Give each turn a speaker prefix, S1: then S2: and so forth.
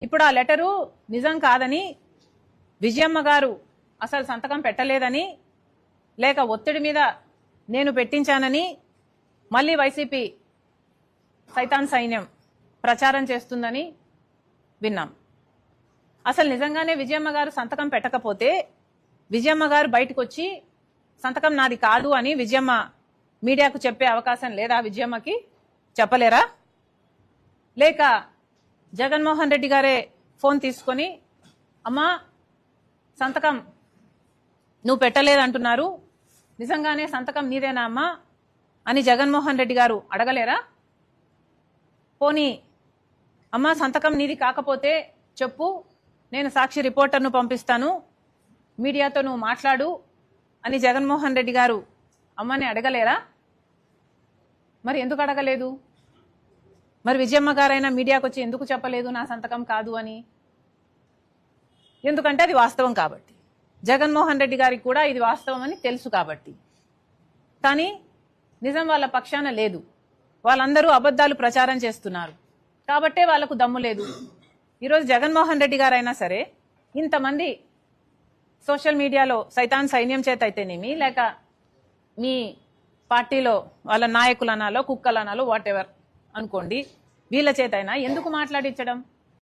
S1: ఇప్పుడు ఆ లెటరు నిజం కాదని, విజయమ్మ గారు అసలు సంతకం పెట్టలేదని, లేక ఒత్తిడి మీద నేను పెట్టించానని మళ్ళీ వైసీపీ సైతాన్ సైన్యం ప్రచారం చేస్తుందని విన్నాం. అసలు నిజంగానే విజయమ్మ గారు సంతకం పెట్టకపోతే విజయమ్మ గారు బయటకు వచ్చి సంతకం నాది కాదు అని విజయమ్మ మీడియాకు చెప్పే అవకాశం లేదా? విజయమ్మకి చెప్పలేరా? లేక జగన్మోహన్ రెడ్డి గారే ఫోన్ తీసుకొని అమ్మా సంతకం నువ్వు పెట్టలేదంటున్నారు, నిజంగానే సంతకం నీదేనా అమ్మా అని జగన్మోహన్ రెడ్డి గారు అడగలేరా? పోనీ అమ్మా సంతకం నీది కాకపోతే చెప్పు, నేను సాక్షి రిపోర్టర్ను పంపిస్తాను, మీడియాతో నువ్వు మాట్లాడు అని జగన్మోహన్ రెడ్డి గారు అమ్మని అడగలేరా? మరి ఎందుకు అడగలేదు? మరి విజయమ్మ గారైనా మీడియాకు వచ్చి ఎందుకు చెప్పలేదు నా సంతకం కాదు అని? ఎందుకంటే అది వాస్తవం కాబట్టి, జగన్మోహన్ రెడ్డి గారికి కూడా ఇది వాస్తవం అని తెలుసు కాబట్టి. కానీ నిజం వాళ్ళ పక్షాన లేదు, వాళ్ళందరూ అబద్ధాలు ప్రచారం చేస్తున్నారు కాబట్టే వాళ్లకు దమ్ము లేదు. ఈరోజు జగన్మోహన్ రెడ్డి గారైనా సరే ఇంతమంది సోషల్ మీడియాలో సైతాన్ సైన్యం చేత అయితేనేమి, లేక మీ పార్టీలో వాళ్ళ నాయకులనాలో కుక్కలనాలో వాట్ ఎవర్ అనుకోండి, వీళ్ళ చేత అయినా ఎందుకు మాట్లాడించడం?